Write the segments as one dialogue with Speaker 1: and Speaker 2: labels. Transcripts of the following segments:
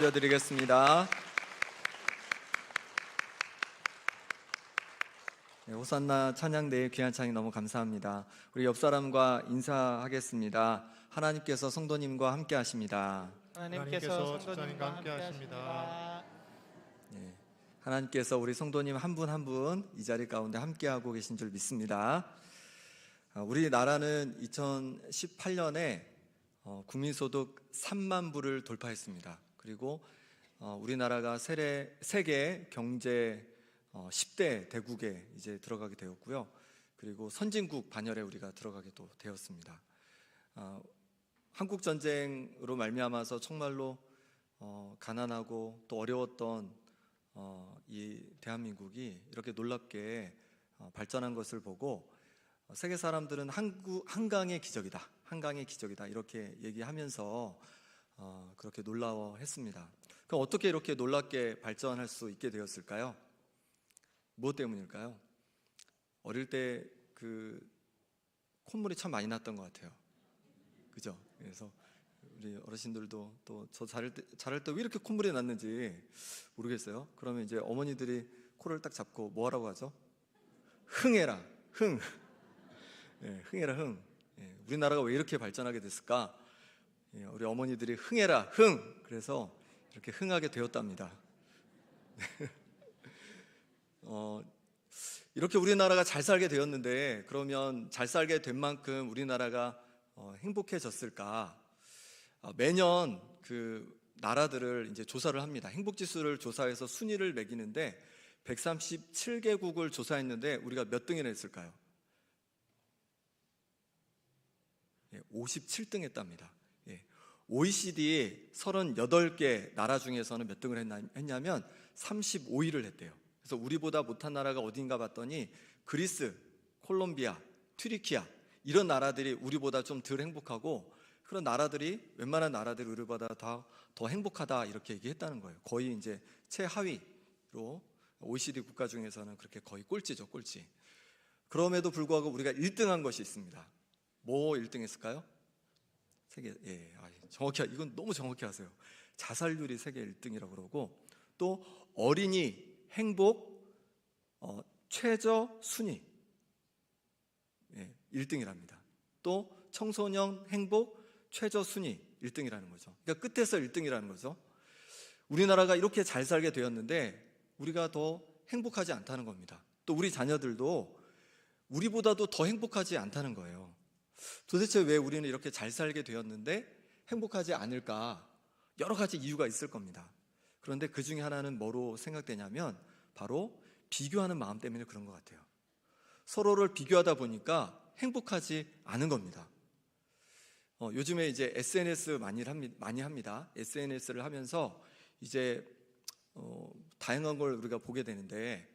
Speaker 1: 드리겠습니다. 네, 호산나 찬양대의 귀한 찬양 너무 감사합니다. 우리 옆 사람과 인사하겠습니다. 하나님께서 성도님과 함께 하십니다.
Speaker 2: 하나님께서 성도님과 함께 하십니다.
Speaker 1: 네, 하나님께서 우리 성도님 한 분 한 분 이 자리 가운데 함께 하고 계신 줄 믿습니다. 우리나라는 2018년에 국민소득 3만 부를 돌파했습니다. 그리고 우리나라가 세계 경제 10대 대국에 이제 들어가게 되었고요. 그리고 선진국 반열에 우리가 들어가게 또 되었습니다. 한국 전쟁으로 말미암아서 정말로 가난하고 또 어려웠던 이 대한민국이 이렇게 놀랍게 발전한 것을 보고 세계 사람들은 한강의 기적이다, 한강의 기적이다 이렇게 얘기하면서 그렇게 놀라워했습니다. 그럼 어떻게 이렇게 놀랍게 발전할 수 있게 되었을까요? 무엇 때문일까요? 어릴 때 그 콧물이 참 많이 났던 것 같아요. 그죠? 그래서 우리 어르신들도 또 저 자랄 때 왜 이렇게 콧물이 났는지 모르겠어요. 그러면 이제 어머니들이 코를 딱 잡고 뭐 하라고 하죠? 흥해라, 흥. 예, 흥해라, 흥. 예, 우리나라가 왜 이렇게 발전하게 됐을까? 예, 우리 어머니들이 흥해라, 흥. 그래서 이렇게 흥하게 되었답니다. 이렇게 우리나라가 잘 살게 되었는데 그러면 잘 살게 된 만큼 우리나라가 행복해졌을까? 매년 그 나라들을 이제 조사를 합니다. 행복지수를 조사해서 순위를 매기는데 137개국을 조사했는데 우리가 몇 등이나 했을까요? 57등 했답니다. OECD 38개 나라 중에서는 몇 등을 했냐면 35위를 했대요. 그래서 우리보다 못한 나라가 어딘가 봤더니 그리스, 콜롬비아, 튀르키아 이런 나라들이 우리보다 좀 덜 행복하고 그런 나라들이 웬만한 나라들이 우리보다 더 행복하다 이렇게 얘기했다는 거예요. 거의 이제 최하위로 OECD 국가 중에서는 그렇게 거의 꼴찌죠, 꼴찌. 그럼에도 불구하고 우리가 1등한 것이 있습니다. 뭐 1등 했을까요? 세계, 정확히, 이건 너무 정확히 하세요. 자살률이 세계 1등이라고 그러고 또 어린이 행복 최저 순위 1등이랍니다. 또 청소년 행복 최저 순위 1등이라는 거죠. 그러니까 끝에서 1등이라는 거죠. 우리나라가 이렇게 잘 살게 되었는데 우리가 더 행복하지 않다는 겁니다. 또 우리 자녀들도 우리보다도 더 행복하지 않다는 거예요. 도대체 왜 우리는 이렇게 잘 살게 되었는데 행복하지 않을까? 여러 가지 이유가 있을 겁니다. 그런데 그 중에 하나는 뭐로 생각되냐면 바로 비교하는 마음 때문에 그런 것 같아요. 서로를 비교하다 보니까 행복하지 않은 겁니다. 요즘에 이제 SNS 많이 합니다. SNS를 하면서 이제 다양한 걸 우리가 보게 되는데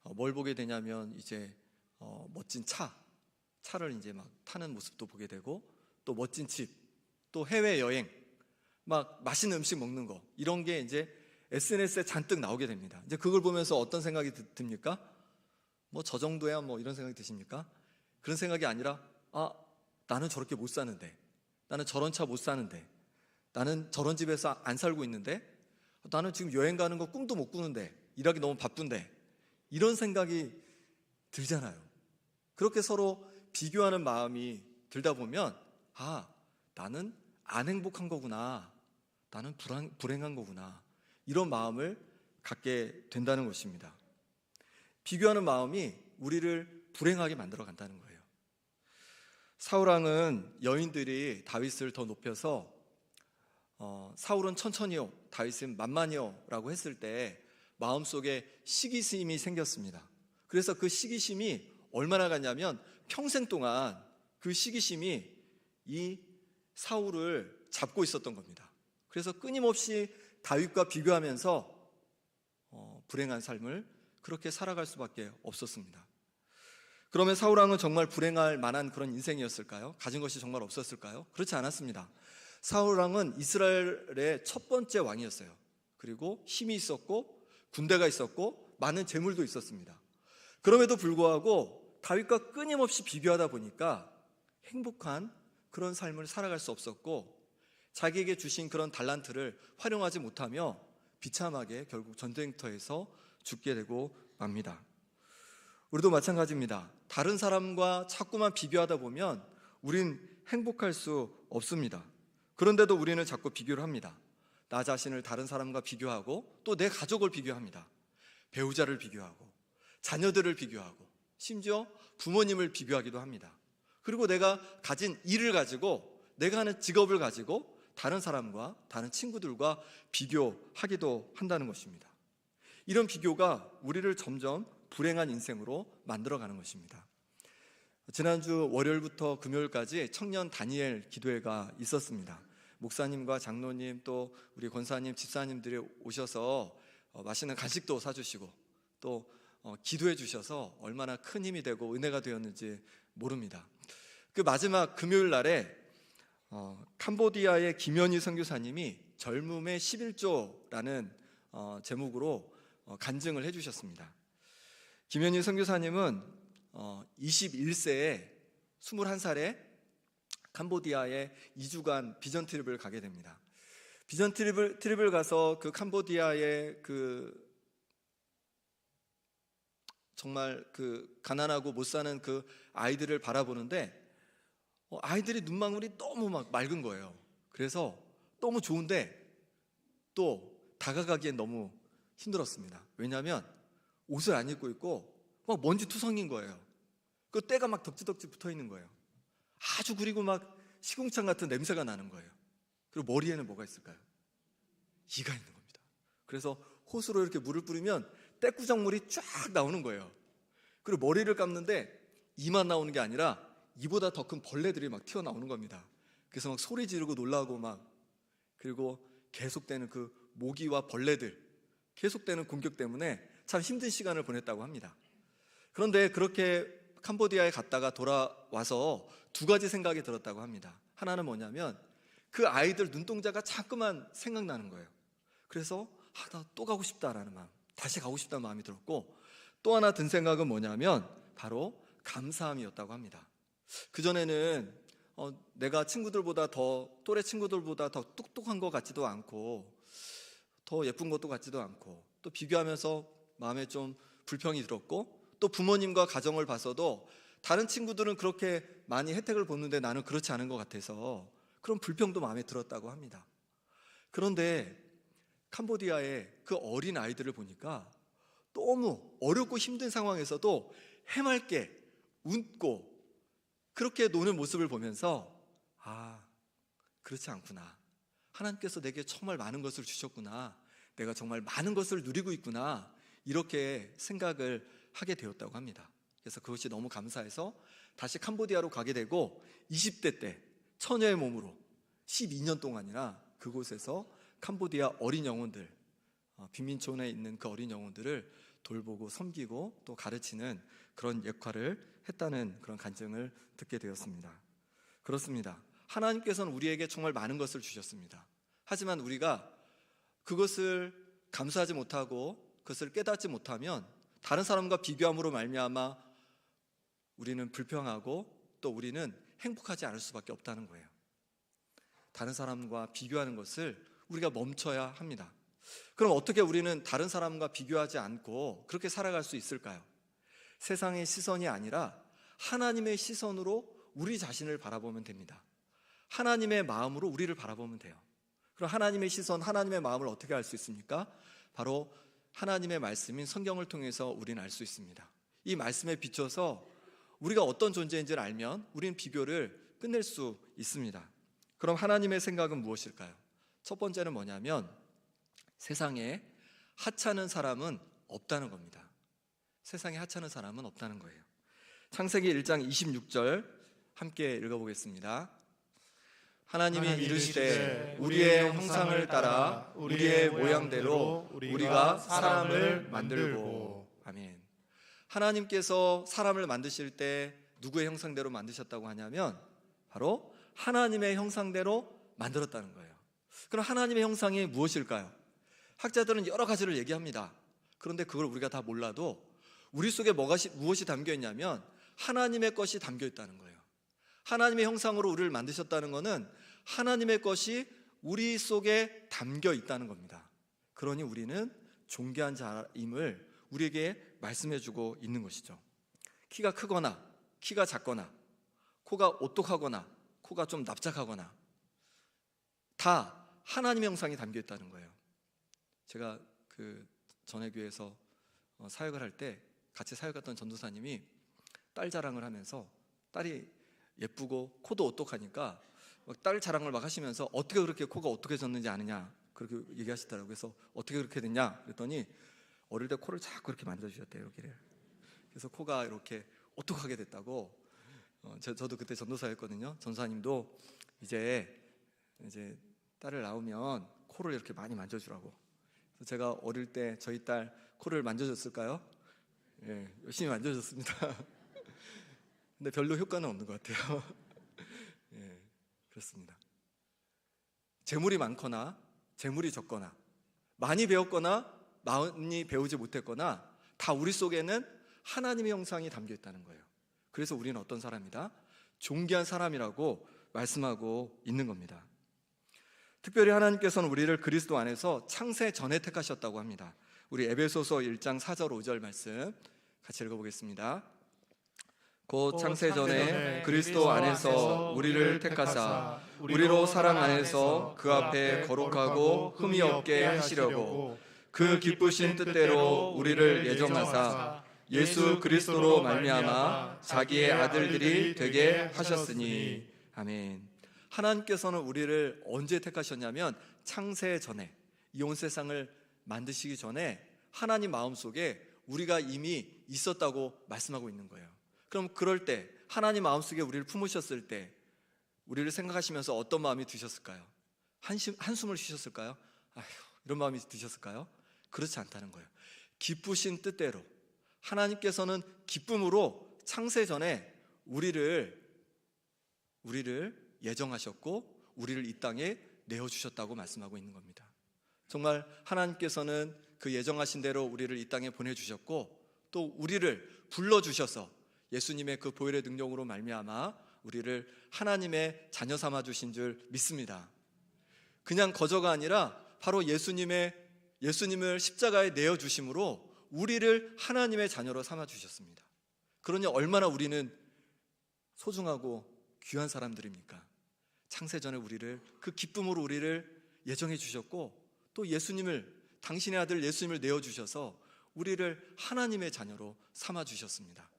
Speaker 1: 뭘 보게 되냐면 이제 멋진 차를 이제 막 타는 모습도 보게 되고 또 멋진 집, 또 해외 여행, 막 맛있는 음식 먹는 거 이런 게 이제 SNS에 잔뜩 나오게 됩니다. 이제 그걸 보면서 어떤 생각이 듭니까? 뭐 저 정도야 뭐 이런 생각이 드십니까? 그런 생각이 아니라 나는 저렇게 못 사는데, 나는 저런 차 못 사는데, 나는 저런 집에서 안 살고 있는데, 나는 지금 여행 가는 거 꿈도 못 꾸는데, 일하기 너무 바쁜데 이런 생각이 들잖아요. 그렇게 서로 비교하는 마음이 들다 보면 나는 안 행복한 거구나, 나는 불행한 거구나 이런 마음을 갖게 된다는 것입니다. 비교하는 마음이 우리를 불행하게 만들어 간다는 거예요. 사울왕은 여인들이 다윗을 더 높여서 사울은 천천히요, 다윗은 만만히요 라고 했을 때 마음속에 시기심이 생겼습니다. 그래서 그 시기심이 얼마나 갔냐면 평생 동안 그 시기심이 이 사울을 잡고 있었던 겁니다. 그래서 끊임없이 다윗과 비교하면서 불행한 삶을 그렇게 살아갈 수밖에 없었습니다. 그러면 사울왕은 정말 불행할 만한 그런 인생이었을까요? 가진 것이 정말 없었을까요? 그렇지 않았습니다. 사울왕은 이스라엘의 첫 번째 왕이었어요. 그리고 힘이 있었고 군대가 있었고 많은 재물도 있었습니다. 그럼에도 불구하고 다윗과 끊임없이 비교하다 보니까 행복한 그런 삶을 살아갈 수 없었고 자기에게 주신 그런 달란트를 활용하지 못하며 비참하게 결국 전쟁터에서 죽게 되고 맙니다. 우리도 마찬가지입니다. 다른 사람과 자꾸만 비교하다 보면 우린 행복할 수 없습니다. 그런데도 우리는 자꾸 비교를 합니다. 나 자신을 다른 사람과 비교하고 또 내 가족을 비교합니다. 배우자를 비교하고 자녀들을 비교하고 심지어 부모님을 비교하기도 합니다. 그리고 내가 가진 일을 가지고 내가 하는 직업을 가지고 다른 사람과 다른 친구들과 비교하기도 한다는 것입니다. 이런 비교가 우리를 점점 불행한 인생으로 만들어가는 것입니다. 지난주 월요일부터 금요일까지 청년 다니엘 기도회가 있었습니다. 목사님과 장로님 또 우리 권사님, 집사님들이 오셔서 맛있는 간식도 사주시고 또 기도해 주셔서 얼마나 큰 힘이 되고 은혜가 되었는지 모릅니다. 그 마지막 금요일 날에 캄보디아의 김현희 선교사님이 젊음의 11조라는 제목으로 간증을 해주셨습니다. 김현희 선교사님은 21세에 21살에 캄보디아에 2주간 비전 트립을 가게 됩니다. 비전 트립을 가서 그 캄보디아의 정말 가난하고 못 사는 그 아이들을 바라보는데 아이들이 눈망울이 너무 막 맑은 거예요. 그래서 너무 좋은데 또 다가가기엔 너무 힘들었습니다. 왜냐하면 옷을 안 입고 있고 막 먼지 투성인 거예요. 그 때가 막 덕지덕지 붙어 있는 거예요. 아주 그리고 막 시궁창 같은 냄새가 나는 거예요. 그리고 머리에는 뭐가 있을까요? 이가 있는 겁니다. 그래서 호스로 이렇게 물을 뿌리면 떼꾸정물이 쫙 나오는 거예요. 그리고 머리를 감는데 이만 나오는 게 아니라 이보다 더 큰 벌레들이 막 튀어나오는 겁니다. 그래서 막 소리 지르고 놀라고 막 그리고 계속되는 그 모기와 벌레들 계속되는 공격 때문에 참 힘든 시간을 보냈다고 합니다. 그런데 그렇게 캄보디아에 갔다가 돌아와서 두 가지 생각이 들었다고 합니다. 하나는 뭐냐면 그 아이들 눈동자가 자꾸만 생각나는 거예요. 그래서 나 또 가고 싶다라는 마음, 다시 가고 싶다는 마음이 들었고 또 하나 든 생각은 뭐냐면 바로 감사함이었다고 합니다. 그전에는 내가 또래 친구들보다 더 똑똑한 것 같지도 않고 더 예쁜 것도 같지도 않고 또 비교하면서 마음에 좀 불평이 들었고 또 부모님과 가정을 봐서도 다른 친구들은 그렇게 많이 혜택을 보는데 나는 그렇지 않은 것 같아서 그런 불평도 마음에 들었다고 합니다. 그런데 캄보디아의 그 어린 아이들을 보니까 너무 어렵고 힘든 상황에서도 해맑게 웃고 그렇게 노는 모습을 보면서 그렇지 않구나. 하나님께서 내게 정말 많은 것을 주셨구나. 내가 정말 많은 것을 누리고 있구나. 이렇게 생각을 하게 되었다고 합니다. 그래서 그것이 너무 감사해서 다시 캄보디아로 가게 되고 20대 때 처녀의 몸으로 12년 동안이나 그곳에서 캄보디아 어린 영혼들, 빈민촌에 있는 그 어린 영혼들을 돌보고 섬기고 또 가르치는 그런 역할을 했다는 그런 간증을 듣게 되었습니다. 그렇습니다. 하나님께서는 우리에게 정말 많은 것을 주셨습니다. 하지만 우리가 그것을 감사하지 못하고 그것을 깨닫지 못하면 다른 사람과 비교함으로 말미암아 우리는 불평하고 또 우리는 행복하지 않을 수밖에 없다는 거예요. 다른 사람과 비교하는 것을 우리가 멈춰야 합니다. 그럼 어떻게 우리는 다른 사람과 비교하지 않고 그렇게 살아갈 수 있을까요? 세상의 시선이 아니라 하나님의 시선으로 우리 자신을 바라보면 됩니다. 하나님의 마음으로 우리를 바라보면 돼요. 그럼 하나님의 시선, 하나님의 마음을 어떻게 알 수 있습니까? 바로 하나님의 말씀인 성경을 통해서 우리는 알 수 있습니다. 이 말씀에 비춰서 우리가 어떤 존재인지를 알면 우리는 비교를 끝낼 수 있습니다. 그럼 하나님의 생각은 무엇일까요? 첫 번째는 뭐냐면 세상에 하찮은 사람은 없다는 겁니다. 세상에 하찮은 사람은 없다는 거예요. 창세기 1장 26절 함께 읽어보겠습니다. 하나님이 이르시되 우리의 형상을 따라 우리의 모양대로 우리가 사람을 만들고. 아멘. 하나님께서 사람을 만드실 때 누구의 형상대로 만드셨다고 하냐면 바로 하나님의 형상대로 만들었다는 거예요. 그럼 하나님의 형상이 무엇일까요? 학자들은 여러 가지를 얘기합니다. 그런데 그걸 우리가 다 몰라도 우리 속에 무엇이 담겨 있냐면 하나님의 것이 담겨 있다는 거예요. 하나님의 형상으로 우리를 만드셨다는 것은 하나님의 것이 우리 속에 담겨 있다는 겁니다. 그러니 우리는 존귀한 자임을 우리에게 말씀해주고 있는 것이죠. 키가 크거나 키가 작거나 코가 오똑하거나 코가 좀 납작하거나 다 하나님의 형상이 담겨 있다는 거예요. 제가 그 전에 교회에서 사역을 할 때 같이 사역했던 전도사님이 딸 자랑을 하면서 딸이 예쁘고 코도 오똑하니까 딸 자랑을 막 하시면서 어떻게 그렇게 코가 오똑해졌는지 아느냐 그렇게 얘기하시더라고요. 그래서 어떻게 그렇게 됐냐 그랬더니 어릴 때 코를 자꾸 그렇게 만져주셨대요. 여기를. 그래서 코가 이렇게 오똑하게 됐다고. 저도 그때 전도사였거든요. 전도사님도 이제 딸을 낳으면 코를 이렇게 많이 만져주라고. 그래서 제가 어릴 때 저희 딸 코를 만져줬을까요? 예, 열심히 만져줬습니다. 근데 별로 효과는 없는 것 같아요. 예, 그렇습니다. 재물이 많거나 재물이 적거나 많이 배웠거나 많이 배우지 못했거나 다 우리 속에는 하나님의 형상이 담겨 있다는 거예요. 그래서 우리는 어떤 사람이다? 존귀한 사람이라고 말씀하고 있는 겁니다. 특별히 하나님께서는 우리를 그리스도 안에서 창세 전에 택하셨다고 합니다. 우리 에베소서 1장 4절 5절 말씀 같이 읽어보겠습니다. 곧 창세 전에 그리스도 안에서 우리를 택하사 우리로 사랑 안에서 그 앞에 거룩하고 흠이 없게 하시려고 그 기쁘신 뜻대로 우리를 예정하사 예수 그리스도로 말미암아 자기의 아들들이 되게 하셨으니. 아멘. 하나님께서는 우리를 언제 택하셨냐면 창세 전에, 이 온 세상을 만드시기 전에 하나님 마음속에 우리가 이미 있었다고 말씀하고 있는 거예요. 그럼 그럴 때 하나님 마음속에 우리를 품으셨을 때 우리를 생각하시면서 어떤 마음이 드셨을까요? 한숨을 쉬셨을까요? 아휴, 이런 마음이 드셨을까요? 그렇지 않다는 거예요. 기쁘신 뜻대로 하나님께서는 기쁨으로 창세 전에 우리를 예정하셨고 우리를 이 땅에 내어주셨다고 말씀하고 있는 겁니다. 정말 하나님께서는 그 예정하신 대로 우리를 이 땅에 보내주셨고 또 우리를 불러주셔서 예수님의 그 보혈의 능력으로 말미암아 우리를 하나님의 자녀 삼아 주신 줄 믿습니다. 그냥 거저가 아니라 바로 예수님을 십자가에 내어주심으로 우리를 하나님의 자녀로 삼아 주셨습니다. 그러니 얼마나 우리는 소중하고 귀한 사람들입니까? 창세전에 우리를 그 기쁨으로 우리를 예정해 주셨고 또 당신의 아들 예수님을 내어주셔서 우리를 하나님의 자녀로 삼아 주셨습니다.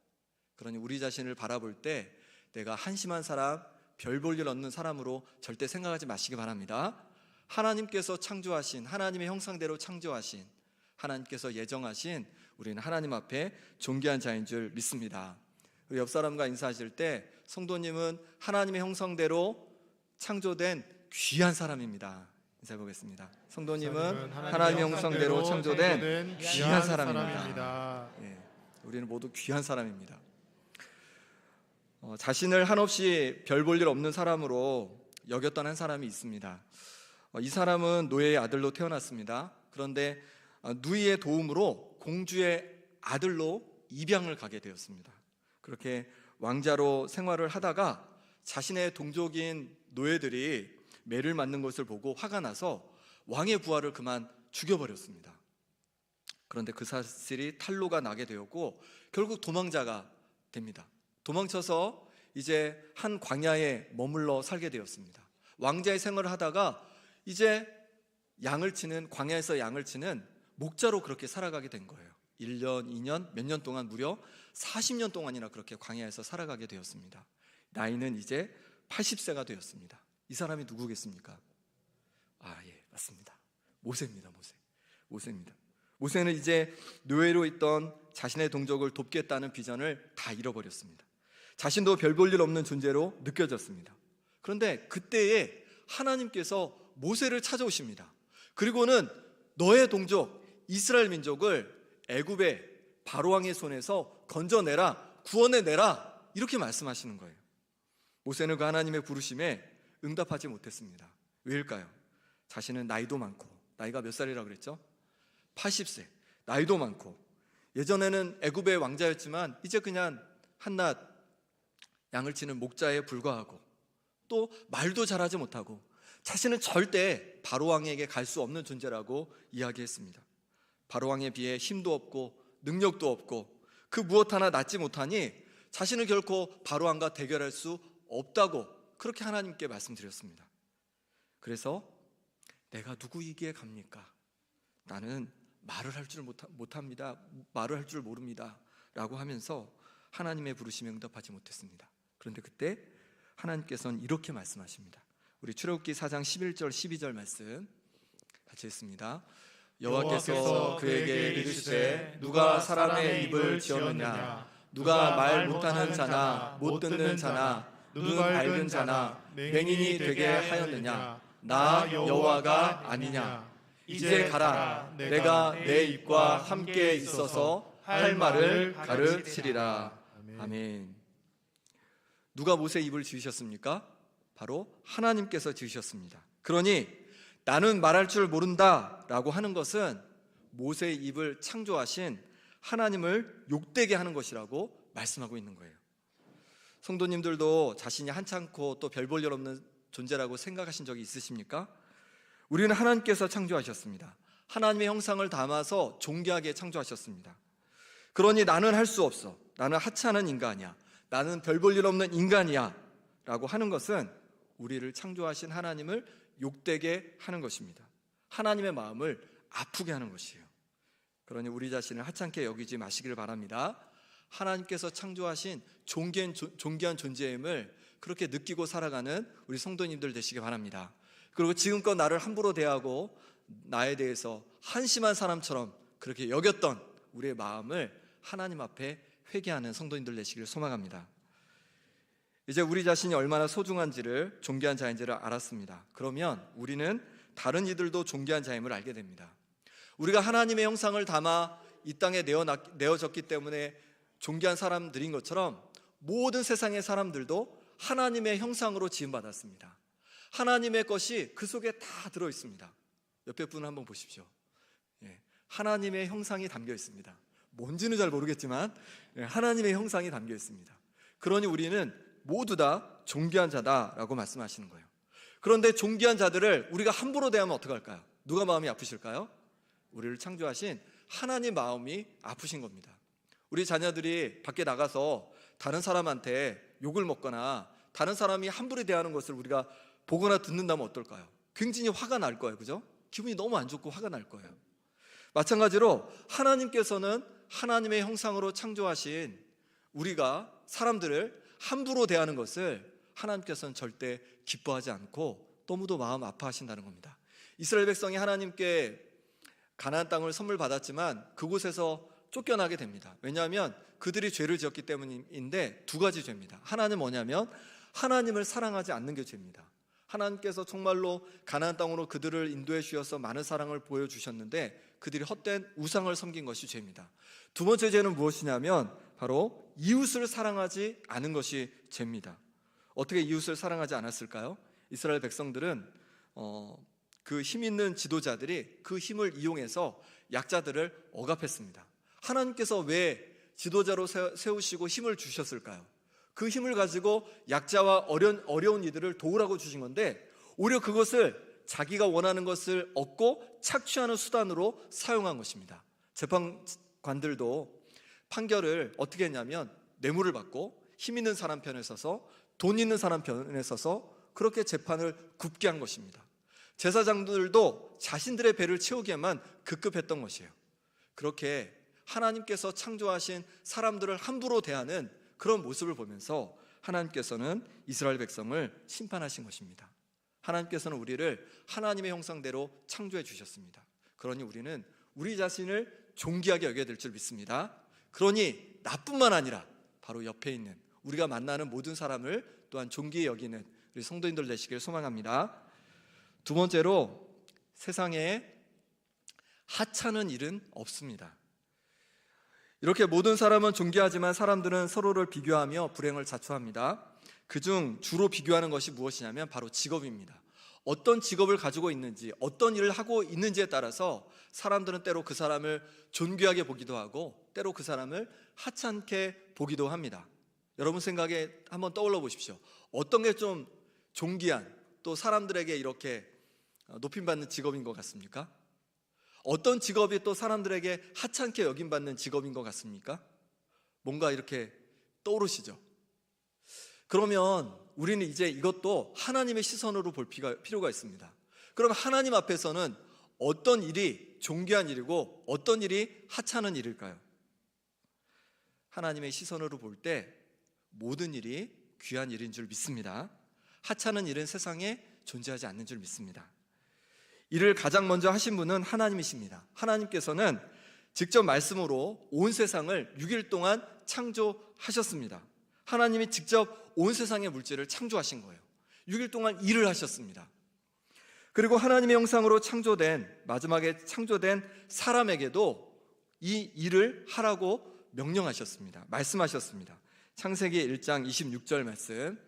Speaker 1: 그러니 우리 자신을 바라볼 때 내가 한심한 사람, 별 볼 일 없는 사람으로 절대 생각하지 마시기 바랍니다. 하나님께서 창조하신, 하나님의 형상대로 창조하신, 하나님께서 예정하신 우리는 하나님 앞에 존귀한 자인 줄 믿습니다. 우리 옆 사람과 인사하실 때 성도님은 하나님의 형상대로 창조된 귀한 사람입니다. 인사해 보겠습니다. 성도님은 하나님의 형상대로 창조된 귀한 사람입니다. 예, 우리는 모두 귀한 사람입니다. 자신을 한없이 별 볼 일 없는 사람으로 여겼던 한 사람이 있습니다. 이 사람은 노예의 아들로 태어났습니다. 그런데 누이의 도움으로 공주의 아들로 입양을 가게 되었습니다. 그렇게 왕자로 생활을 하다가 자신의 동족인 노예들이 매를 맞는 것을 보고 화가 나서 왕의 부하를 그만 죽여버렸습니다. 그런데 그 사실이 탄로가 나게 되었고 결국 도망자가 됩니다. 도망쳐서 이제 한 광야에 머물러 살게 되었습니다. 왕자의 생활을 하다가 이제 광야에서 양을 치는 목자로 그렇게 살아가게 된 거예요. 1년, 2년, 몇 년 동안 무려 40년 동안이나 그렇게 광야에서 살아가게 되었습니다. 나이는 이제 80세가 되었습니다. 이 사람이 누구겠습니까? 예, 맞습니다. 모세입니다. 모세입니다. 모세는 이제 노예로 있던 자신의 동족을 돕겠다는 비전을 다 잃어버렸습니다. 자신도 별 볼 일 없는 존재로 느껴졌습니다. 그런데 그때에 하나님께서 모세를 찾아오십니다. 그리고는 너의 동족 이스라엘 민족을 애굽의 바로왕의 손에서 건져내라, 구원해내라 이렇게 말씀하시는 거예요. 모세는 그 하나님의 부르심에 응답하지 못했습니다. 왜일까요? 자신은 나이도 많고, 나이가 몇 살이라고 그랬죠? 80세, 나이도 많고, 예전에는 애굽의 왕자였지만 이제 그냥 한낱 양을 치는 목자에 불과하고 또 말도 잘하지 못하고 자신은 절대 바로왕에게 갈 수 없는 존재라고 이야기했습니다. 바로왕에 비해 힘도 없고 능력도 없고 그 무엇 하나 낳지 못하니 자신은 결코 바로왕과 대결할 수 없다고 그렇게 하나님께 말씀드렸습니다. 그래서 내가 누구이기에 갑니까? 나는 말을 할 줄 못합니다. 말을 할 줄 모릅니다. 라고 하면서 하나님의 부르심에 응답하지 못했습니다. 그런데 그때 하나님께서는 이렇게 말씀하십니다. 우리 출애굽기 4장 11절 12절 말씀 같이 읽습니다. 여호와께서 그에게 이르시되 누가 사람의 입을 지었느냐? 누가 말 못하는 자나 못 듣는 자나 눈 밝은 자나 맹인이 되게 하였느냐? 나 여호와가 아니냐? 이제 가라. 내가 내 입과 함께 있어서 할 말을 가르치리라. 아멘. 누가 모세의 입을 지으셨습니까? 바로 하나님께서 지으셨습니다. 그러니 나는 말할 줄 모른다 라고 하는 것은 모세의 입을 창조하신 하나님을 욕되게 하는 것이라고 말씀하고 있는 거예요. 성도님들도 자신이 한찮고 또 별 볼 일 없는 존재라고 생각하신 적이 있으십니까? 우리는 하나님께서 창조하셨습니다. 하나님의 형상을 담아서 존귀하게 창조하셨습니다. 그러니 나는 할 수 없어. 나는 하찮은 인간이야. 나는 별 볼 일 없는 인간이야 라고 하는 것은 우리를 창조하신 하나님을 욕되게 하는 것입니다. 하나님의 마음을 아프게 하는 것이에요. 그러니 우리 자신을 하찮게 여기지 마시기를 바랍니다. 하나님께서 창조하신 존귀한 존재임을 그렇게 느끼고 살아가는 우리 성도님들 되시기 바랍니다. 그리고 지금껏 나를 함부로 대하고 나에 대해서 한심한 사람처럼 그렇게 여겼던 우리의 마음을 하나님 앞에 회개하는 성도님들 되시기를 소망합니다. 이제 우리 자신이 얼마나 소중한지를, 존귀한 자인지를 알았습니다. 그러면 우리는 다른 이들도 존귀한 자임을 알게 됩니다. 우리가 하나님의 형상을 담아 이 땅에 내어졌기 때문에 존귀한 사람들인 것처럼 모든 세상의 사람들도 하나님의 형상으로 지음받았습니다. 하나님의 것이 그 속에 다 들어있습니다. 옆에 분을 한번 보십시오. 하나님의 형상이 담겨 있습니다. 뭔지는 잘 모르겠지만 하나님의 형상이 담겨 있습니다. 그러니 우리는 모두 다 존귀한 자다라고 말씀하시는 거예요. 그런데 존귀한 자들을 우리가 함부로 대하면 어떡할까요? 누가 마음이 아프실까요? 우리를 창조하신 하나님 마음이 아프신 겁니다. 우리 자녀들이 밖에 나가서 다른 사람한테 욕을 먹거나 다른 사람이 함부로 대하는 것을 우리가 보거나 듣는다면 어떨까요? 굉장히 화가 날 거예요. 그죠? 기분이 너무 안 좋고 화가 날 거예요. 마찬가지로 하나님께서는 하나님의 형상으로 창조하신 우리가 사람들을 함부로 대하는 것을 하나님께서는 절대 기뻐하지 않고 너무도 마음 아파하신다는 겁니다. 이스라엘 백성이 하나님께 가나안 땅을 선물 받았지만 그곳에서 쫓겨나게 됩니다. 왜냐하면 그들이 죄를 지었기 때문인데 두 가지 죄입니다. 하나는 뭐냐면 하나님을 사랑하지 않는 게 죄입니다. 하나님께서 정말로 가나안 땅으로 그들을 인도해 주셔서 많은 사랑을 보여주셨는데 그들이 헛된 우상을 섬긴 것이 죄입니다. 두 번째 죄는 무엇이냐면 바로 이웃을 사랑하지 않은 것이 죄입니다. 어떻게 이웃을 사랑하지 않았을까요? 이스라엘 백성들은 그 힘 있는 지도자들이 그 힘을 이용해서 약자들을 억압했습니다. 하나님께서 왜 지도자로 세우시고 힘을 주셨을까요? 그 힘을 가지고 약자와 어려운 이들을 도우라고 주신 건데 오히려 그것을 자기가 원하는 것을 얻고 착취하는 수단으로 사용한 것입니다. 재판관들도 판결을 어떻게 했냐면 뇌물을 받고 힘 있는 사람 편에 서서 돈 있는 사람 편에 서서 그렇게 재판을 굽게 한 것입니다. 제사장들도 자신들의 배를 채우기에만 급급했던 것이에요. 그렇게 하나님께서 창조하신 사람들을 함부로 대하는 그런 모습을 보면서 하나님께서는 이스라엘 백성을 심판하신 것입니다. 하나님께서는 우리를 하나님의 형상대로 창조해 주셨습니다. 그러니 우리는 우리 자신을 존귀하게 여겨야 될 줄 믿습니다. 그러니 나뿐만 아니라 바로 옆에 있는 우리가 만나는 모든 사람을 또한 존귀히 여기는 우리 성도님들 되시길 소망합니다. 두 번째로 세상에 하찮은 일은 없습니다. 이렇게 모든 사람은 존귀하지만 사람들은 서로를 비교하며 불행을 자초합니다. 그중 주로 비교하는 것이 무엇이냐면 바로 직업입니다. 어떤 직업을 가지고 있는지, 어떤 일을 하고 있는지에 따라서 사람들은 때로 그 사람을 존귀하게 보기도 하고 때로 그 사람을 하찮게 보기도 합니다. 여러분 생각에 한번 떠올려 보십시오. 어떤 게 좀 존귀한, 또 사람들에게 이렇게 높임받는 직업인 것 같습니까? 어떤 직업이 또 사람들에게 하찮게 여김받는 직업인 것 같습니까? 뭔가 이렇게 떠오르시죠? 그러면 우리는 이제 이것도 하나님의 시선으로 볼 필요가 있습니다. 그럼 하나님 앞에서는 어떤 일이 존귀한 일이고 어떤 일이 하찮은 일일까요? 하나님의 시선으로 볼 때 모든 일이 귀한 일인 줄 믿습니다. 하찮은 일은 세상에 존재하지 않는 줄 믿습니다. 이를 가장 먼저 하신 분은 하나님이십니다. 하나님께서는 직접 말씀으로 온 세상을 6일 동안 창조하셨습니다. 하나님이 직접 온 세상의 물질을 창조하신 거예요. 6일 동안 일을 하셨습니다. 그리고 하나님의 형상으로 마지막에 창조된 사람에게도 이 일을 하라고 명령하셨습니다. 말씀하셨습니다. 창세기 1장 26절 말씀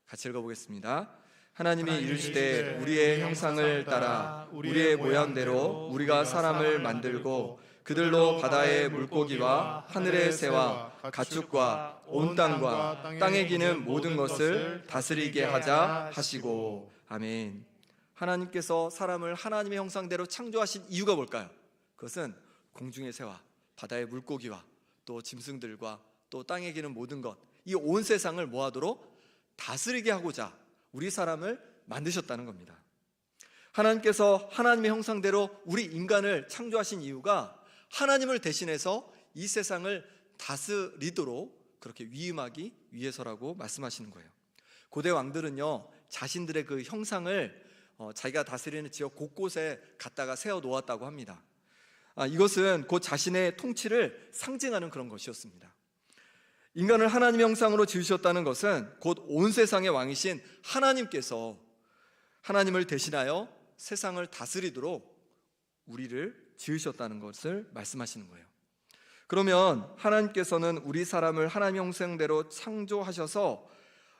Speaker 1: 같이 읽어보겠습니다. 하나님이 이르시되 우리의 형상을 따라 우리의 모양대로 우리가 사람을 만들고 그들로 바다의 물고기와 하늘의 새와 가축과 온 땅과 땅에 기는 모든 것을 다스리게 하자 하시고. 아멘. 하나님께서 사람을 하나님의 형상대로 창조하신 이유가 뭘까요? 그것은 공중의 새와 바다의 물고기와 또 짐승들과 또 땅에 기는 모든 것, 이 온 세상을 뭐하도록 다스리게 하고자 우리 사람을 만드셨다는 겁니다. 하나님께서 하나님의 형상대로 우리 인간을 창조하신 이유가 하나님을 대신해서 이 세상을 다스리도록 그렇게 위임하기 위해서라고 말씀하시는 거예요. 고대 왕들은요, 자신들의 그 형상을 자기가 다스리는 지역 곳곳에 갖다가 세워 놓았다고 합니다. 이것은 곧 자신의 통치를 상징하는 그런 것이었습니다. 인간을 하나님의 형상으로 지으셨다는 것은 곧 온 세상의 왕이신 하나님께서 하나님을 대신하여 세상을 다스리도록 우리를 지으셨다는 것을 말씀하시는 거예요. 그러면 하나님께서는 우리 사람을 하나님의 형상대로 창조하셔서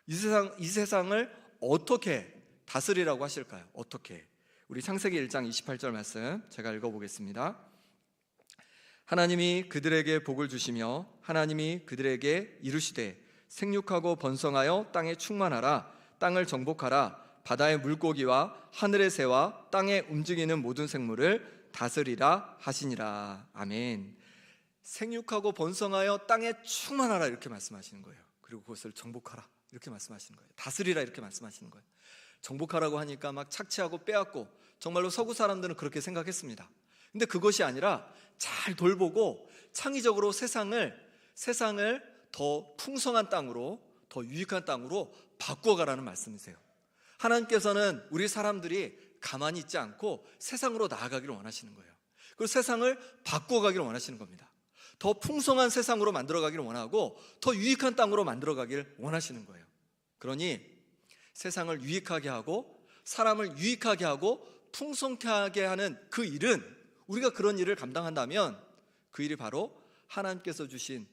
Speaker 1: 이 세상을 어떻게 다스리라고 하실까요? 어떻게? 우리 창세기 1장 28절 말씀 제가 읽어보겠습니다. 하나님이 그들에게 복을 주시며 하나님이 그들에게 이르시되 생육하고 번성하여 땅에 충만하라. 땅을 정복하라. 바다의 물고기와 하늘의 새와 땅에 움직이는 모든 생물을 다스리라 하시니라. 아멘. 생육하고 번성하여 땅에 충만하라 이렇게 말씀하시는 거예요. 그리고 그것을 정복하라 이렇게 말씀하시는 거예요. 다스리라 이렇게 말씀하시는 거예요. 정복하라고 하니까 막 착취하고 빼앗고 정말로 서구 사람들은 그렇게 생각했습니다. 근데 그것이 아니라 잘 돌보고 창의적으로 세상을 더 풍성한 땅으로, 더 유익한 땅으로 바꾸어가라는 말씀이세요. 하나님께서는 우리 사람들이 가만히 있지 않고 세상으로 나아가기를 원하시는 거예요. 그리고 세상을 바꾸어가기를 원하시는 겁니다. 더 풍성한 세상으로 만들어가기를 원하고 더 유익한 땅으로 만들어가기를 원하시는 거예요. 그러니 세상을 유익하게 하고 사람을 유익하게 하고 풍성하게 하는 그 일은, 우리가 그런 일을 감당한다면 그 일이 바로 하나님께서 주신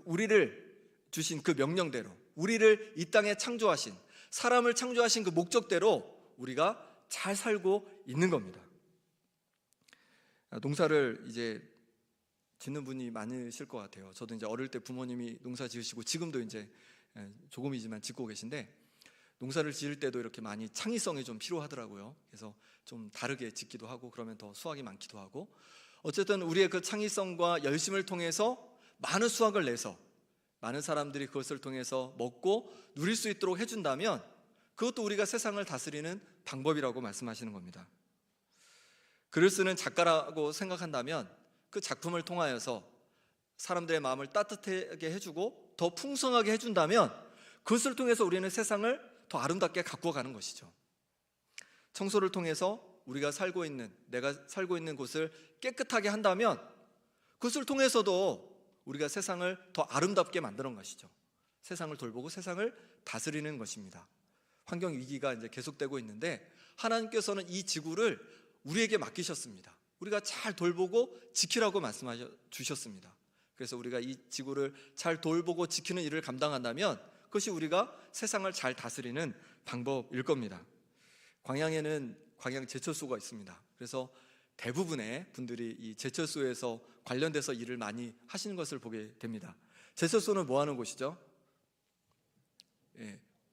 Speaker 1: 우리를 주신 그 명령대로, 우리를 이 땅에 창조하신, 사람을 창조하신 그 목적대로 우리가 잘 살고 있는 겁니다. 농사를 이제 짓는 분이 많으실 것 같아요. 저도 이제 어릴 때 부모님이 농사 지으시고 지금도 이제 조금이지만 짓고 계신데, 농사를 지을 때도 이렇게 많이 창의성이 좀 필요하더라고요. 그래서 좀 다르게 짓기도 하고 그러면 더 수확이 많기도 하고, 어쨌든 우리의 그 창의성과 열심을 통해서 많은 수확을 내서 많은 사람들이 그것을 통해서 먹고 누릴 수 있도록 해준다면 그것도 우리가 세상을 다스리는 방법이라고 말씀하시는 겁니다. 글을 쓰는 작가라고 생각한다면 그 작품을 통하여서 사람들의 마음을 따뜻하게 해주고 더 풍성하게 해준다면 그것을 통해서 우리는 세상을 더 아름답게 가꾸어 가는 것이죠. 청소를 통해서 내가 살고 있는 곳을 깨끗하게 한다면 그것을 통해서도 우리가 세상을 더 아름답게 만드는 것이죠. 세상을 돌보고 세상을 다스리는 것입니다. 환경 위기가 이제 계속되고 있는데 하나님께서는 이 지구를 우리에게 맡기셨습니다. 우리가 잘 돌보고 지키라고 말씀하셔 주셨습니다. 그래서 우리가 이 지구를 잘 돌보고 지키는 일을 감당한다면 그것이 우리가 세상을 잘 다스리는 방법일 겁니다. 광양 제철소가 있습니다. 그래서 대부분의 분들이 이 제철소에서 관련돼서 일을 많이 하시는 것을 보게 됩니다. 제철소는 뭐 하는 곳이죠?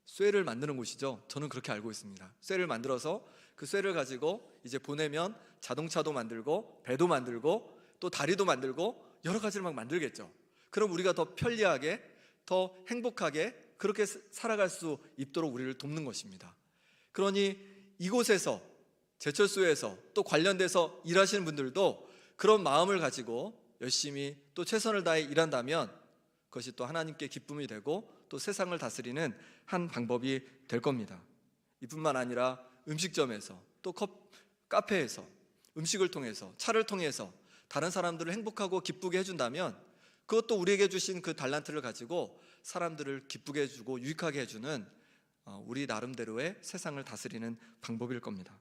Speaker 1: 쇠를 만드는 곳이죠. 저는 그렇게 알고 있습니다. 쇠를 만들어서 그 쇠를 가지고 이제 보내면 자동차도 만들고 배도 만들고 또 다리도 만들고 여러 가지를 막 만들겠죠. 그럼 우리가 더 편리하게, 더 행복하게 그렇게 살아갈 수 있도록 우리를 돕는 것입니다. 그러니 이곳에서, 제철소에서 또 관련돼서 일하시는 분들도 그런 마음을 가지고 열심히 또 최선을 다해 일한다면 그것이 또 하나님께 기쁨이 되고 또 세상을 다스리는 한 방법이 될 겁니다. 이뿐만 아니라 음식점에서 또 카페에서 음식을 통해서, 차를 통해서 다른 사람들을 행복하고 기쁘게 해준다면 그것도 우리에게 주신 그 달란트를 가지고 사람들을 기쁘게 해주고 유익하게 해주는 우리 나름대로의 세상을 다스리는 방법일 겁니다.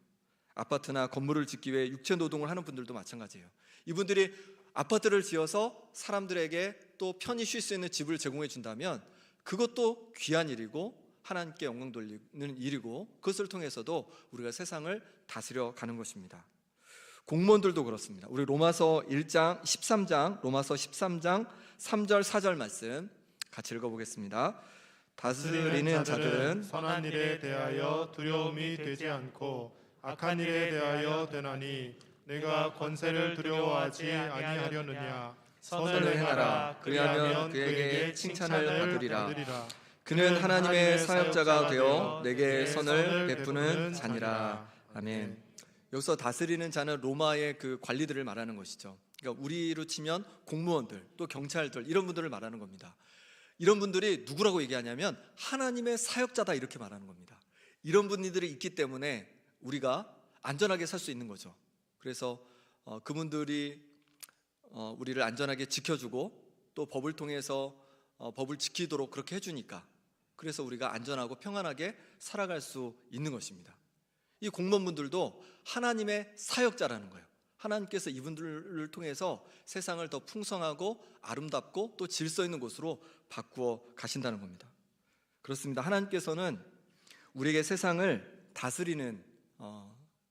Speaker 1: 아파트나 건물을 짓기 위해 육체 노동을 하는 분들도 마찬가지예요. 이분들이 아파트를 지어서 사람들에게 또 편히 쉴 수 있는 집을 제공해 준다면 그것도 귀한 일이고 하나님께 영광 돌리는 일이고 그것을 통해서도 우리가 세상을 다스려 가는 것입니다. 공무원들도 그렇습니다. 우리 로마서 13장 3절 4절 말씀 같이 읽어보겠습니다. 다스리는 자들은
Speaker 2: 선한 일에 대하여 두려움이 되지 않고 악한 일에 대하여 되나니 내가 권세를 두려워하지 아니하려느냐. 선을 행하라. 그리하면 그에게 칭찬을 받으리라.
Speaker 1: 그는 하나님의 사역자가 되어 내게 선을 베푸는 자니라. 아멘. 여기서 다스리는 자는 로마의 그 관리들을 말하는 것이죠. 그러니까 우리로 치면 공무원들, 또 경찰들 이런 분들을 말하는 겁니다. 이런 분들이 누구라고 얘기하냐면 하나님의 사역자다 이렇게 말하는 겁니다. 이런 분들이 있기 때문에 우리가 안전하게 살 수 있는 거죠. 그래서 그분들이 우리를 안전하게 지켜주고 또 법을 통해서 법을 지키도록 그렇게 해주니까 그래서 우리가 안전하고 평안하게 살아갈 수 있는 것입니다. 이 공무원분들도 하나님의 사역자라는 거예요. 하나님께서 이분들을 통해서 세상을 더 풍성하고 아름답고 또 질서 있는 곳으로 바꾸어 가신다는 겁니다. 그렇습니다. 하나님께서는 우리에게 세상을 다스리는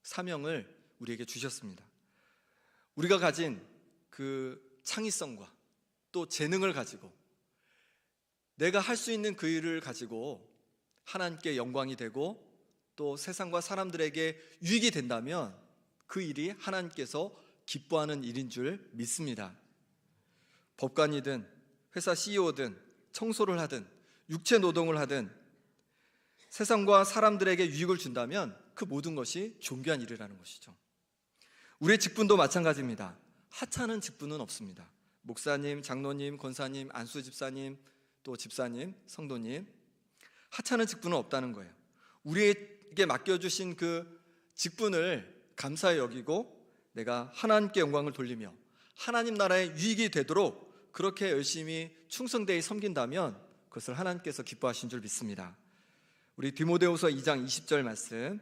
Speaker 1: 사명을 우리에게 주셨습니다. 우리가 가진 그 창의성과 또 재능을 가지고 내가 할 수 있는 그 일을 가지고 하나님께 영광이 되고 또 세상과 사람들에게 유익이 된다면 그 일이 하나님께서 기뻐하는 일인 줄 믿습니다. 법관이든 회사 CEO든 청소를 하든 육체 노동을 하든 세상과 사람들에게 유익을 준다면 그 모든 것이 존귀한 일이라는 것이죠. 우리의 직분도 마찬가지입니다. 하찮은 직분은 없습니다. 목사님, 장로님, 권사님, 안수 집사님, 또 집사님, 성도님 하찮은 직분은 없다는 거예요. 우리에게 맡겨주신 그 직분을 감사히 여기고 내가 하나님께 영광을 돌리며 하나님 나라의 유익이 되도록 그렇게 열심히 충성되이 섬긴다면 그것을 하나님께서 기뻐하신 줄 믿습니다. 우리 디모데후서 2장 20절 말씀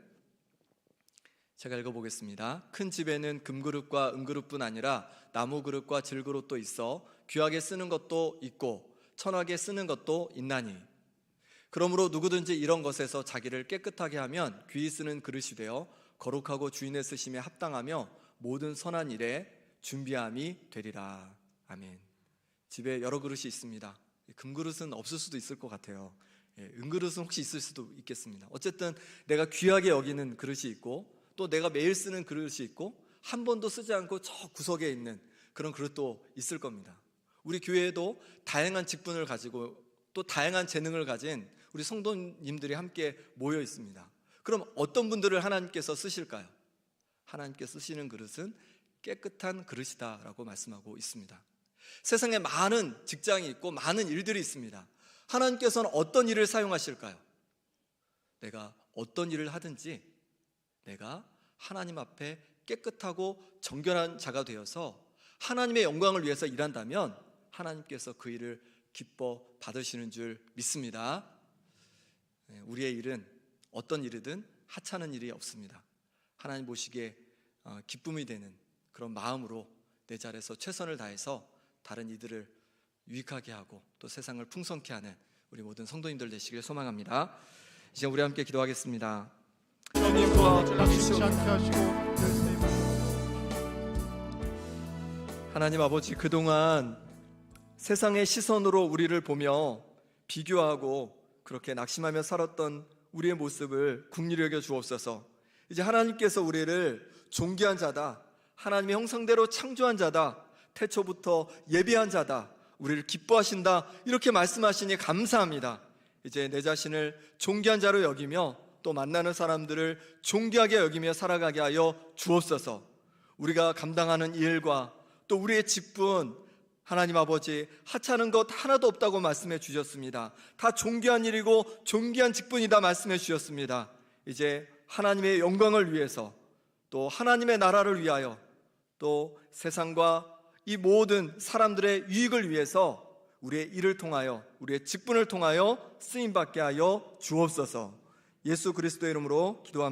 Speaker 1: 제가 읽어보겠습니다. 큰 집에는 금그릇과 은그릇뿐 아니라 나무그릇과 질그릇도 있어 귀하게 쓰는 것도 있고 천하게 쓰는 것도 있나니 그러므로 누구든지 이런 것에서 자기를 깨끗하게 하면 귀히 쓰는 그릇이 되어 거룩하고 주인의 쓰심에 합당하며 모든 선한 일에 준비함이 되리라. 아멘. 집에 여러 그릇이 있습니다. 금그릇은 없을 수도 있을 것 같아요. 은그릇은 혹시 있을 수도 있겠습니다. 어쨌든 내가 귀하게 여기는 그릇이 있고 또 내가 매일 쓰는 그릇이 있고 한 번도 쓰지 않고 저 구석에 있는 그런 그릇도 있을 겁니다. 우리 교회에도 다양한 직분을 가지고 또 다양한 재능을 가진 우리 성도님들이 함께 모여 있습니다. 그럼 어떤 분들을 하나님께서 쓰실까요? 하나님께 쓰시는 그릇은 깨끗한 그릇이다라고 말씀하고 있습니다. 세상에 많은 직장이 있고 많은 일들이 있습니다. 하나님께서는 어떤 일을 사용하실까요? 내가 어떤 일을 하든지 내가 하나님 앞에 깨끗하고 정결한 자가 되어서 하나님의 영광을 위해서 일한다면 하나님께서 그 일을 기뻐 받으시는 줄 믿습니다. 우리의 일은 어떤 일이든 하찮은 일이 없습니다. 하나님 보시기에 기쁨이 되는 그런 마음으로 내 자리에서 최선을 다해서 다른 이들을 유익하게 하고 또 세상을 풍성케 하는 우리 모든 성도님들 되시길 소망합니다. 이제 우리 함께 기도하겠습니다. 하나님 아버지, 그동안 세상의 시선으로 우리를 보며 비교하고 그렇게 낙심하며 살았던 우리의 모습을 긍휼히 여겨 주옵소서. 이제 하나님께서 우리를 존귀한 자다, 하나님의 형상대로 창조한 자다, 태초부터 예비한 자다, 우리를 기뻐하신다, 이렇게 말씀하시니 감사합니다. 이제 내 자신을 존귀한 자로 여기며 또 만나는 사람들을 존귀하게 여기며 살아가게 하여 주옵소서. 우리가 감당하는 일과 또 우리의 직분, 하나님 아버지 하찮은 것 하나도 없다고 말씀해 주셨습니다. 다 존귀한 일이고 존귀한 직분이다 말씀해 주셨습니다. 이제 하나님의 영광을 위해서, 또 하나님의 나라를 위하여, 또 세상과 이 모든 사람들의 유익을 위해서 우리의 일을 통하여, 우리의 직분을 통하여 쓰임받게 하여 주옵소서. 예수 그리스도의 이름으로 기도합니다.